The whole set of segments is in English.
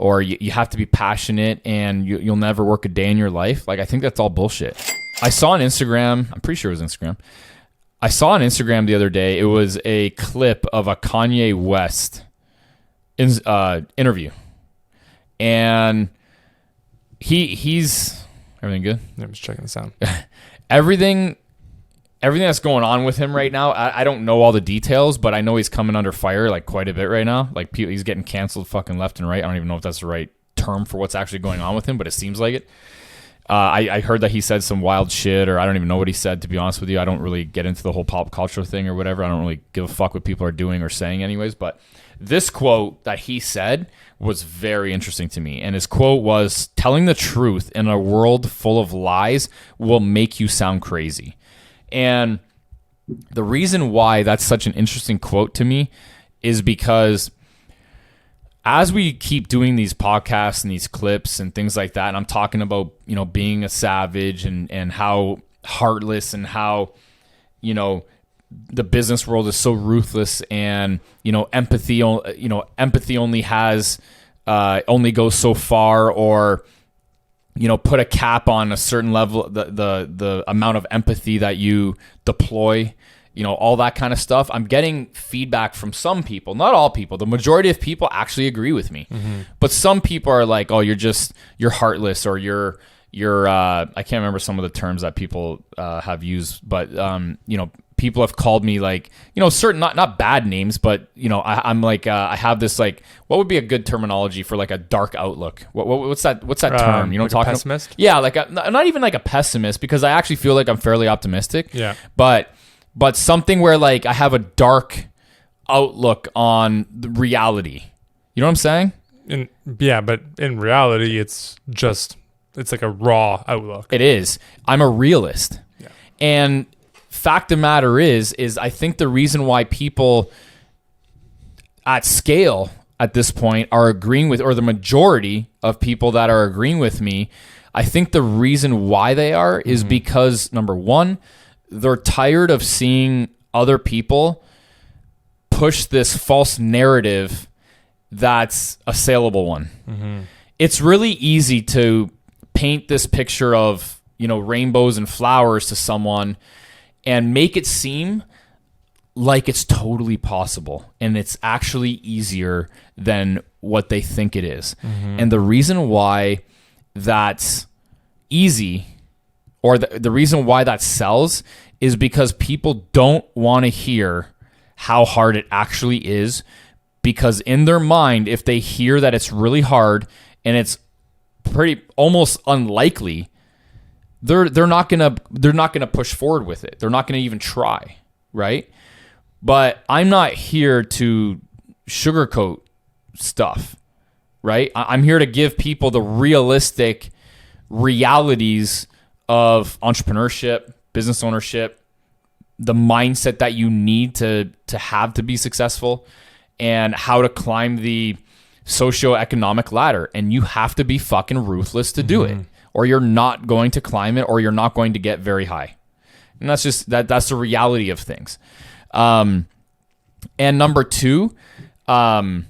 or you have to be passionate and you'll never work a day in your life. Like, I think that's all bullshit. I saw on Instagram, I'm pretty sure it was Instagram. I saw on Instagram the other day, it was a clip of a Kanye West interview. And he's everything good? I'm just checking this out. Everything that's going on with him right now, I don't know all the details, but I know he's coming under fire like quite a bit right now. Like, he's getting canceled fucking left and right. I don't even know if that's the right term for what's actually going on with him, but it seems like it. I heard that he said some wild shit, or I don't even know what he said, to be honest with you. I don't really get into the whole pop culture thing or whatever. I don't really give a fuck what people are doing or saying anyways, but this quote that he said was very interesting to me. And his quote was, "Telling the truth in a world full of lies will make you sound crazy." And the reason why that's such an interesting quote to me is because as we keep doing these podcasts and these clips and things like that, and I'm talking about, being a savage and how heartless and how, the business world is so ruthless, and, empathy only has, only goes so far, or, put a cap on a certain level, the amount of empathy that you deploy, all that kind of stuff. I'm getting feedback from some people, not all people. The majority of people actually agree with me, but some people are like, "Oh, you're heartless," or you're I can't remember some of the terms that people have used, but people have called me like, certain, not bad names, but I'm like, I have this, like, what would be a good terminology for like a dark outlook? What's that term? Like I'm talking a pessimist? About? Yeah, like not even like a pessimist, because I actually feel like I'm fairly optimistic. Yeah, but something where like I have a dark outlook on the reality. You know what I'm saying? But in reality, it's like a raw outlook. It is. I'm a realist. Yeah. And fact of the matter is I think the reason why people at scale at this point are agreeing with, or the majority of people that are agreeing with me, I think the reason why they are is because, number one, they're tired of seeing other people push this false narrative that's a saleable one. It's really easy to paint this picture of, rainbows and flowers to someone and make it seem like it's totally possible, and it's actually easier than what they think it is. And the reason why that's easy, or the reason why that sells, is because people don't want to hear how hard it actually is, because in their mind, if they hear that it's really hard and it's almost unlikely, they're not gonna push forward with it. They're not gonna even try, right? But I'm not here to sugarcoat stuff, right? I'm here to give people the realistic realities of entrepreneurship, business ownership, the mindset that you need to have to be successful, and how to climb the socioeconomic ladder. And you have to be fucking ruthless to do it, or you're not going to climb it, or you're not going to get very high. And that's just that's the reality of things. And number two, I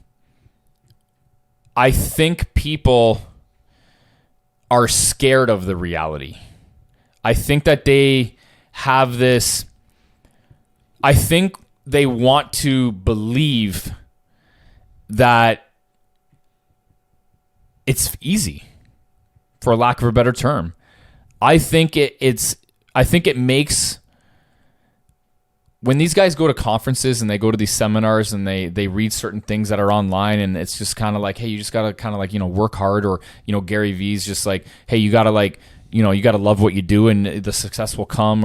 think people are scared of the reality. I think that they have this, I think they want to believe that it's easy, for lack of a better term. I think it makes, when these guys go to conferences and they go to these seminars and they read certain things that are online, and it's just kind of like, hey, you just got to kind of like, work hard, or, Gary Vee's just like, hey, you got to like, you got to love what you do and the success will come,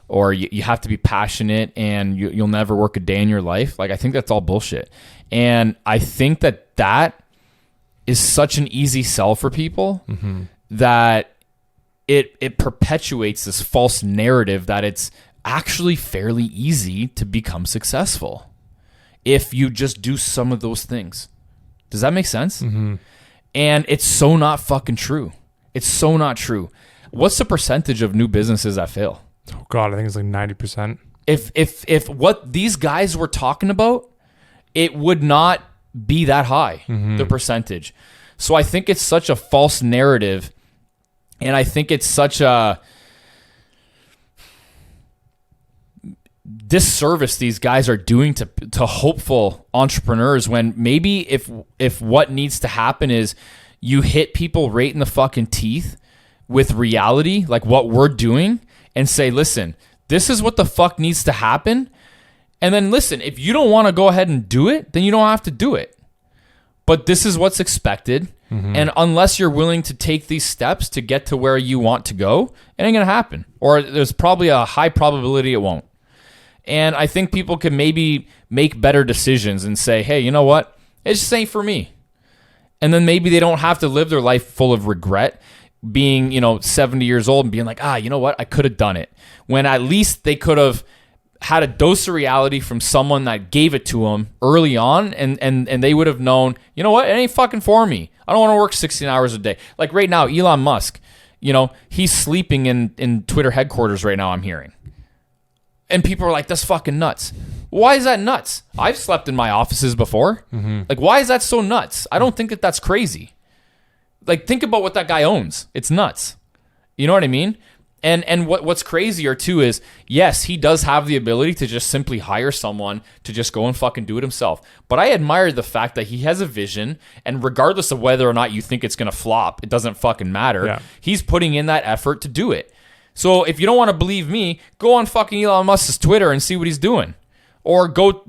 or you have to be passionate and you'll never work a day in your life. Like, I think that's all bullshit. And I think that is such an easy sell for people, that it perpetuates this false narrative that it's actually fairly easy to become successful if you just do some of those things. Does that make sense? And it's so not fucking true. It's so not true. What's the percentage of new businesses that fail? Oh God, I think it's like 90%. If what these guys were talking about, it would not be that high, the percentage. So I think it's such a false narrative, and I think it's such a disservice these guys are doing to hopeful entrepreneurs, when maybe if what needs to happen is you hit people right in the fucking teeth with reality, like what we're doing, and say, listen, this is what the fuck needs to happen. And then listen, if you don't want to go ahead and do it, then you don't have to do it. But this is what's expected. And unless you're willing to take these steps to get to where you want to go, it ain't going to happen. Or there's probably a high probability it won't. And I think people can maybe make better decisions and say, hey, you know what? It just ain't for me. And then maybe they don't have to live their life full of regret, being, 70 years old and being like, you know what? I could have done it. When at least they could have had a dose of reality from someone that gave it to them early on, and they would have known, you know what? It ain't fucking for me. I don't want to work 16 hours a day. Like right now, Elon Musk, he's sleeping in Twitter headquarters right now, I'm hearing. And people are like, that's fucking nuts. Why is that nuts? I've slept in my offices before. Like, why is that so nuts? I don't think that that's crazy. Like, think about what that guy owns. It's nuts. You know what I mean? And what's crazier too is, yes, he does have the ability to just simply hire someone to just go and fucking do it himself. But I admire the fact that he has a vision, and regardless of whether or not you think it's going to flop, it doesn't fucking matter. Yeah. He's putting in that effort to do it. So if you don't want to believe me, go on fucking Elon Musk's Twitter and see what he's doing. Or go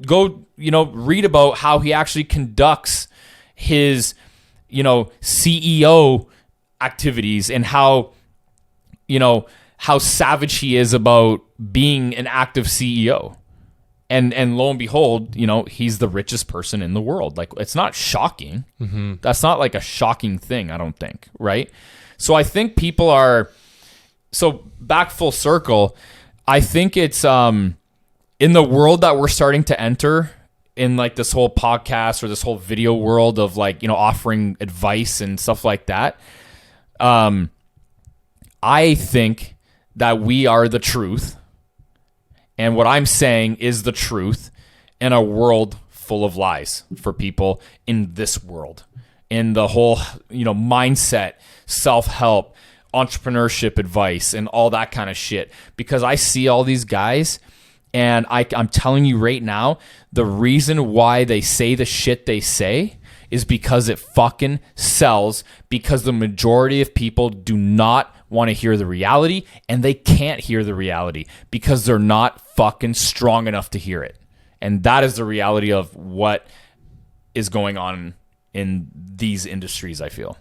read about how he actually conducts his, CEO activities, and how savage he is about being an active CEO. And lo and behold, he's the richest person in the world. Like, it's not shocking. That's not like a shocking thing, I don't think, right? So I think people are... So back full circle, I think it's in the world that we're starting to enter, in like this whole podcast or this whole video world of like, offering advice and stuff like that. I think that we are the truth. And what I'm saying is the truth in a world full of lies for people in this world, in the whole, mindset, self-help, entrepreneurship advice and all that kind of shit, because I see all these guys, and I'm telling you right now, the reason why they say the shit they say is because it fucking sells, because the majority of people do not want to hear the reality, and they can't hear the reality because they're not fucking strong enough to hear it. And that is the reality of what is going on in these industries, I feel.